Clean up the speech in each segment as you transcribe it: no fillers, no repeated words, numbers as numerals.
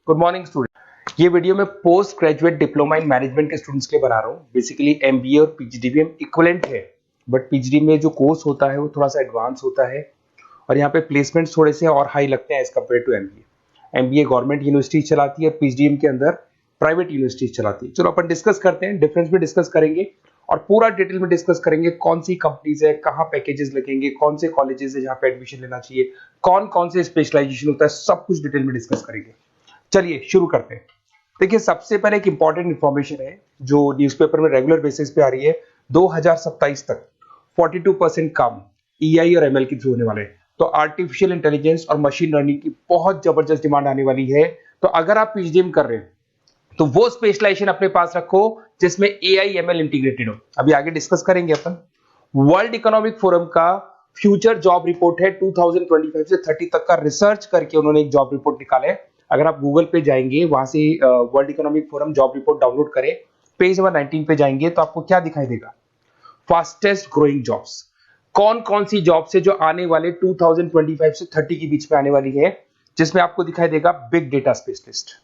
Good morning student. ये video मैं post graduate diploma in management के स्टूडेंट्स के लिए बना रहा हूँ। बेसिकली एमबीए और पीजीडीबीएम इक्विवेलेंट है, बट पीजीडी में जो कोर्स होता है वो थोड़ा सा एडवांस होता है और यहाँ पे प्लेसमेंट्स थोड़े से और हाई लगते हैं as compare to MBA. MBA government university चलाती है, पीजीडीएम के अंदर प्राइवेट यूनिवर्सिटी चलाती है। चलो अपन डिस्कस करते हैं, डिफरेंस भी डिस्कस करेंगे और पूरा डिटेल में डिस्कस करेंगे कौन सी कंपनीज है, कहाँ पैकेजेस लगेंगे, कौन से कॉलेजेस है जहाँ पे एडमिशन लेना चाहिए, कौन कौन से स्पेशलाइजेशन होता है, सब कुछ डिटेल में डिस्कस करेंगे। चलिए शुरू करते हैं। देखिए सबसे पहले एक इंपॉर्टेंट इंफॉर्मेशन है जो न्यूज़पेपर में रेगुलर बेसिस पे आ रही है। 2027 तक 42% काम ईआई और एमएल के थ्रू होने वाले हैं। तो आर्टिफिशियल इंटेलिजेंस और मशीन लर्निंग की बहुत जबरदस्त डिमांड आने वाली है। तो अगर आप पीजीडीएम कर रहे हैं तो वो स्पेशलाइजेशन अपने पास रखो जिसमें एआई एमएल इंटीग्रेटेड हो। अभी आगे डिस्कस करेंगे अपन। वर्ल्ड इकोनॉमिक फोरम का फ्यूचर जॉब रिपोर्ट है 2025 से 30 तक का रिसर्च करके उन्होंने एक जॉब रिपोर्ट निकाला है। अगर आप गूगल पे जाएंगे, वहां से world economic forum job report download करें, पेज नंबर 19 पे जाएंगे तो आपको क्या दिखाई देगा? फास्टेस्ट ग्रोइंग जॉब्स, कौन कौन सी जॉब्स है जो आने वाले 2025 से 30 के बीच में आने वाली है, जिसमें आपको दिखाई देगा big data specialist,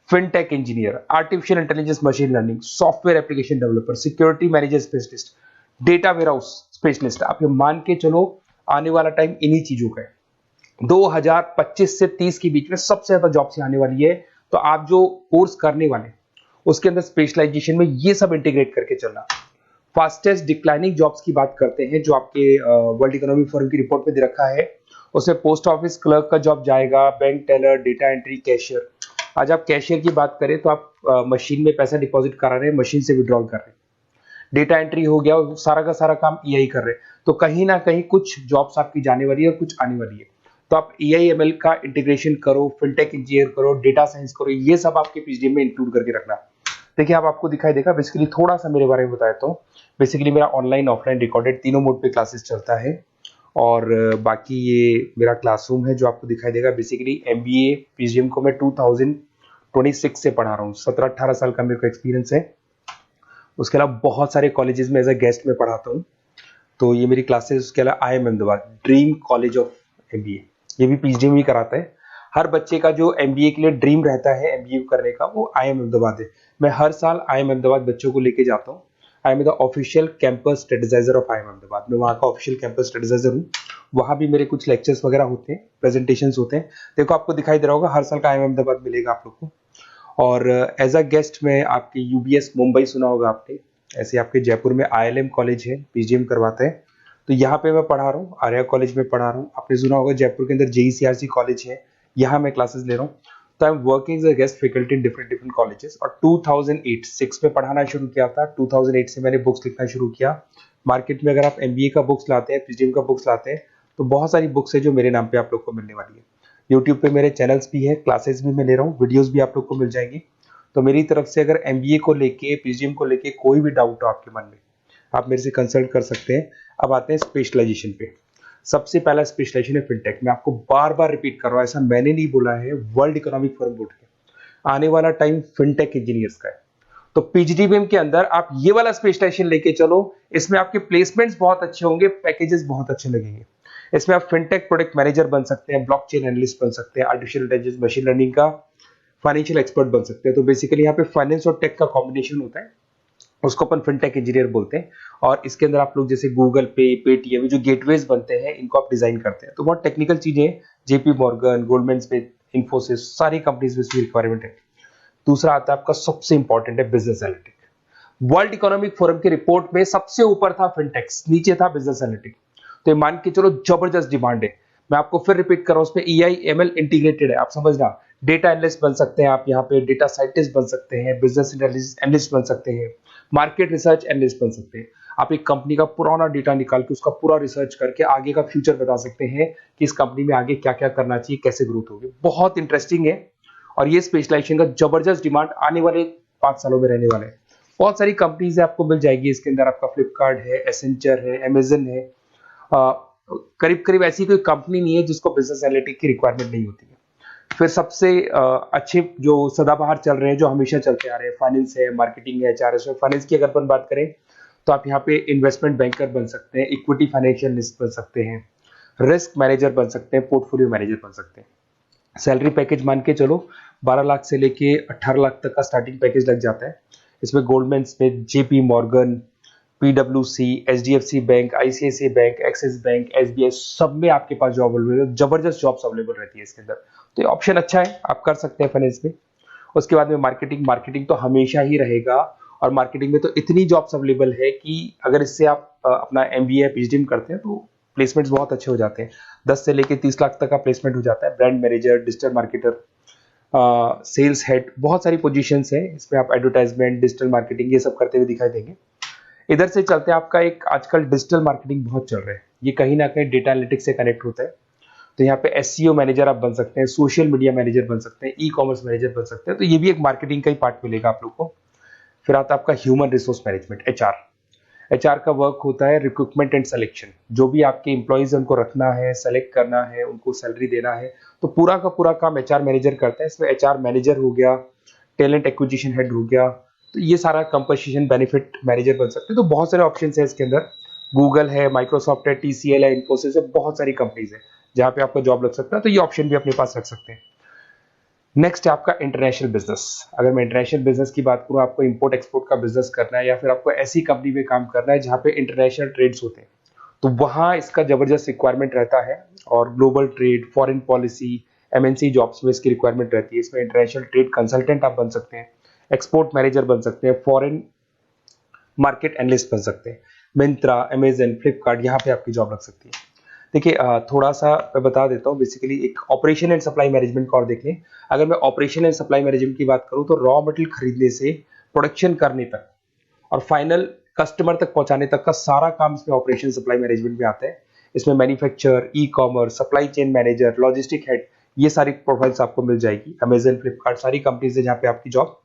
fintech engineer, artificial intelligence machine learning, software application developer, security manager specialist, data warehouse specialist. आप ये मान के चलो आने वाला टाइम इन्हीं चीजों का है। 2025 से 30 के बीच में सबसे ज्यादा जॉब्स आने वाली है। तो आप जो कोर्स करने वाले उसके अंदर स्पेशलाइजेशन में ये सब इंटीग्रेट करके चलना। फास्टेस्ट डिक्लाइनिंग जॉब्स की बात करते हैं जो आपके वर्ल्ड इकोनॉमिक फोरम की रिपोर्ट में दे रखा है। उसमें पोस्ट ऑफिस क्लर्क का जॉब जाएगा, bank teller, data entry, cashier. आज आप कैशियर की बात करें तो आप मशीन में पैसा डिपॉजिट करा रहे हैं, मशीन से विड्रॉल कर रहे हैं। डेटा एंट्री हो गया, सारा का सारा काम ईआई कर रहे हैं। तो कहीं ना कहीं कुछ जॉब्स आपकी जाने वाली है और कुछ आने वाली है। तो आप एआई एमएल का इंटीग्रेशन करो, फिनटेक इंजीनियर करो, डेटा साइंस करो, ये सब आपके पीजीडीएम में इंक्लूड करके रखना। देखिए अब आपको दिखाई देगा। बेसिकली थोड़ा सा मेरे बारे में बताया तो बेसिकली मेरा ऑनलाइन ऑफलाइन रिकॉर्डेड तीनों मोड पे क्लासेस चलता है और बाकी ये मेरा क्लासरूम है जो आपको दिखाई देगा। बेसिकली एमबीए पीजीडीएम को मैं 2026 से पढ़ा रहा हूँ। 17-18 साल का मेरे को एक्सपीरियंस है। उसके अलावा बहुत सारे कॉलेजेस में एज अ गेस्ट में पढ़ाता हूँ। तो ये मेरी क्लासेस, उसके अलावा IIM Ahmedabad dream college of MBA, ये भी पीजीडीएम ही कराता है। हर बच्चे का जो एमबीए के लिए ड्रीम रहता है एमबीए करने का, वो आईएम अहमदाबाद है। मैं हर साल आईएम अहमदाबाद बच्चों को लेके जाता हूँ। I am the official campus strategizer of IIM Ahmedabad. मैं वहाँ का ऑफिशियल कैंपस स्ट्रेटेजाइजर हूँ। वहाँ भी मेरे कुछ लेक्चर्स वगैरह होते हैं, प्रेजेंटेशंस होते हैं। देखो आपको दिखाई दे रहा होगा, हर साल का आईएम अहमदाबाद मिलेगा आप लोग को। और एज अ गेस्ट में आपके यूबीएस मुंबई सुना होगा आपने, ऐसे आपके जयपुर में आईएलएम कॉलेज है, पीजीडीएम करवाता है। तो यहाँ पे मैं पढ़ा रहा हूँ, आर्या कॉलेज में पढ़ा रहा हूँ। आपने सुना होगा जयपुर के अंदर जेईसीआरसी कॉलेज है, यहाँ मैं क्लासेस ले रहा हूँ। तो I am working as a guest faculty in different different colleges. और 2008-6 में पढ़ाना शुरू किया था। 2008 से मैंने बुक्स लिखना शुरू किया। मार्केट में अगर आप एमबीए का बुक्स लाते हैं, पीजीडीएम का बुक्स लाते हैं, तो बहुत सारी बुक्स है जो मेरे नाम पे आप लोग को मिलने वाली है। यूट्यूब पे मेरे चैनल्स भी है, क्लासेस भी मैं ले रहा हूँ, वीडियोज भी आप लोग को मिल जाएंगी। तो मेरी तरफ से अगर एमबीए को लेके, पीजीडीएम को लेके कोई भी डाउट हो आपके मन में, आप मेरे से कंसल्ट कर सकते हैं। अब आते हैं स्पेशलाइजेशन पे। सबसे पहला स्पेशलाइजेशन है फिनटेक। मैं आपको बार बार रिपीट कर रहा हूं, ऐसा मैंने नहीं बोला है, वर्ल्ड इकोनॉमिक फोरम बोर्ड के आने वाला टाइम फिनटेक इंजीनियर्स का है। तो पीजीडीबीएम के अंदर आप ये वाला स्पेशलाइजेशन लेके चलो। इसमें आपके प्लेसमेंट्स बहुत अच्छे होंगे, पैकेजेस बहुत अच्छे लगेंगे। इसमें आप फिनटेक प्रोडक्ट मैनेजर बन सकते हैं, ब्लॉकचेन एनालिस्ट बन सकते हैं, आर्टिफिशियल इंटेलिजेंस मशीन लर्निंग का फाइनेंशियल एक्सपर्ट बन सकते हैं। तो बेसिकली यहाँ पे फाइनेंस और टेक का कॉम्बिनेशन होता है, उसको अपन फिनटेक इंजीनियर बोलते हैं। और इसके अंदर आप लोग जैसे गूगल पे, पेटीएम, जो गेटवेज बनते हैं, इनको आप डिजाइन करते हैं। तो बहुत टेक्निकल चीजें हैं। JP Morgan, Goldman Smith, Infosys, सारी कंपनीज में इसकी रिक्वायरमेंट है। दूसरा आता है आपका सबसे इंपॉर्टेंट है business analytic. World economic forum की रिपोर्ट में सबसे ऊपर था फिनटेक्स, नीचे था बिजनेस एनालिटिक। तो ये मान के चलो जबरदस्त डिमांड है। मैं आपको फिर रिपीट कर रहा हूं, उसमें ईआई एमएल इंटीग्रेटेड है, आप समझना। डेटा एनालिस्ट बन सकते हैं आप, यहाँ पे डेटा साइंटिस्ट बन सकते हैं, बिजनेस एनालिस्ट बन सकते हैं, मार्केट रिसर्च एनालिस्ट बन सकते हैं। आप एक कंपनी का पुराना डेटा निकाल के उसका पूरा रिसर्च करके आगे का फ्यूचर बता सकते हैं कि इस कंपनी में आगे क्या क्या करना चाहिए, कैसे ग्रोथ होगी। बहुत इंटरेस्टिंग है और ये स्पेशलाइजेशन का जबरदस्त डिमांड आने वाले 5 सालों में रहने वाले हैं। बहुत सारी कंपनीज आपको मिल जाएगी इसके अंदर। आपका फ्लिपकार्ट है, एसेंचर है, अमेजन है। करीब करीब ऐसी कोई कंपनी नहीं है जिसको बिजनेस एनालिटिक की रिक्वायरमेंट नहीं होती है। फिर सबसे अच्छे जो सदाबहार चल रहे हैं, जो हमेशा चलते आ रहे हैं, फाइनेंस है, मार्केटिंग है, एचआर है। फाइनेंस की अगर अपन बात करें तो आप यहाँ पे इन्वेस्टमेंट बैंकर बन सकते हैं, इक्विटी फाइनेंशियल लिस्ट बन सकते हैं, रिस्क मैनेजर बन सकते हैं, पोर्टफोलियो मैनेजर बन सकते हैं। सैलरी पैकेज मान के चलो 12 लाख से लेके 18 लाख तक का स्टार्टिंग पैकेज लग जाता है। इसमें गोल्डमैन स्मिथ, जेपी मॉर्गन, पीडब्ल्यूसी, HDFC bank, ICICI bank, Axis bank, SBI, सब में आपके पास जॉब अवेलेबल है। जबरदस्त जॉब्स अवेलेबल रहती है इसके अंदर, तो ये ऑप्शन अच्छा है, आप कर सकते हैं फाइनेंस में। उसके बाद में मार्केटिंग, मार्केटिंग तो हमेशा ही रहेगा, और मार्केटिंग में तो इतनी जॉब्स अवेलेबल है कि अगर इससे आप अपना एमबीए पीएचडी करते हैं तो प्लेसमेंट्स बहुत अच्छे हो जाते हैं। 10 से लेके 30 लाख तक का प्लेसमेंट हो जाता है। Brand manager, digital marketer, sales head, बहुत सारी पोजीशंस है इसमें। आप एडवर्टाइजमेंट, डिजिटल मार्केटिंग ये सब करते हुए दिखाई देंगे। इधर से चलते हैं, आपका एक आजकल डिजिटल मार्केटिंग बहुत चल रहा है, ये कहीं ना कहीं डेटा एनालिटिक्स से कनेक्ट होता है। तो यहाँ पे एसईओ मैनेजर आप बन सकते हैं, सोशल मीडिया मैनेजर बन सकते हैं, ई कॉमर्स मैनेजर बन सकते हैं, तो ये भी एक मार्केटिंग का ही पार्ट मिलेगा आप लोग को। फिर आता है आपका human resource management, HR. HR का वर्क होता है रिक्रूटमेंट एंड सिलेक्शन। जो भी आपके एम्प्लॉयज उनको रखना है, सेलेक्ट करना है, उनको सैलरी देना है, तो पूरा का पूरा काम एचआर मैनेजर करता है। इसमें एचआर मैनेजर हो गया, टैलेंट एक्विजिशन हेड हो गया, तो ये सारा कंपोजिशन बेनिफिट मैनेजर बन सकते हैं। तो बहुत सारे ऑप्शन है इसके अंदर। गूगल है, माइक्रोसॉफ्ट है, टीसीएल है, इन्फोसिस है, बहुत सारी कंपनीज है जहाँ पे आपका जॉब लग सकता है, तो ये ऑप्शन भी अपने पास रख सकते हैं। नेक्स्ट है आपका इंटरनेशनल बिजनेस। अगर मैं इंटरनेशनल बिजनेस की बात करूँ, आपको इंपोर्ट एक्सपोर्ट का बिजनेस करना है, या फिर आपको ऐसी कंपनी में काम करना है जहाँ पे इंटरनेशनल ट्रेड्स होते हैं, तो वहाँ इसका जबरदस्त रिक्वायरमेंट रहता है। और global trade, foreign policy, MNC jobs में इसकी रिक्वायरमेंट रहती है। इसमें इंटरनेशनल ट्रेड कंसल्टेंट आप बन सकते हैं, एक्सपोर्ट मैनेजर बन सकते हैं, फॉरेन मार्केट एनालिस्ट बन सकते हैं। मिंत्रा, अमेजन, फ्लिपकार्ट, यहाँ पे आपकी जॉब लग सकती है। देखिए थोड़ा सा मैं बता देता हूँ। बेसिकली एक ऑपरेशन एंड सप्लाई मैनेजमेंट का और देख लें। अगर मैं ऑपरेशन एंड सप्लाई मैनेजमेंट की बात करूँ, तो रॉ मटेरियल खरीदने से प्रोडक्शन करने तक और फाइनल कस्टमर तक पहुंचाने तक का सारा काम इसमें ऑपरेशन सप्लाई मैनेजमेंट में आता है। इसमें manufacture, e commerce, supply chain manager, logistic head, ये सारी प्रोफाइल्स आपको मिल जाएगी। अमेजन, फ्लिपकार्ट, सारी कंपनीज है जहाँ पे आपकी जॉब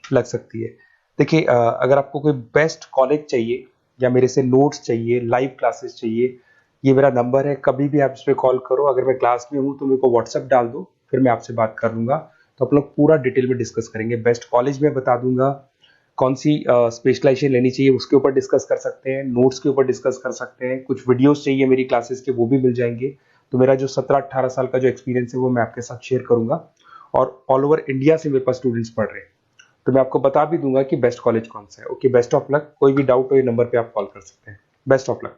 लग सकती है। देखिए अगर आपको कोई बेस्ट कॉलेज चाहिए, या मेरे से नोट्स चाहिए, लाइव क्लासेस चाहिए, ये मेरा नंबर है, कभी भी आप इस पर कॉल करो। अगर मैं क्लास में हूँ तो मेरे को व्हाट्सएप डाल दो, फिर मैं आपसे बात कर लूंगा। तो आप लोग पूरा डिटेल में डिस्कस करेंगे। बेस्ट कॉलेज में बता दूंगा, कौन सी स्पेशलाइजेशन लेनी चाहिए उसके ऊपर डिस्कस कर सकते हैं, नोट्स के ऊपर डिस्कस कर सकते हैं, कुछ वीडियोस चाहिए मेरी क्लासेस के वो भी मिल जाएंगे। तो मेरा जो 17-18 साल का जो एक्सपीरियंस है वो मैं आपके साथ शेयर करूंगा। और ऑल ओवर इंडिया से मेरे पास स्टूडेंट्स पढ़ रहे हैं, तो मैं आपको बता भी दूंगा कि बेस्ट कॉलेज कौन सा है। Okay, best of luck. कोई भी डाउट हो ये नंबर पे आप कॉल कर सकते हैं। Best of luck.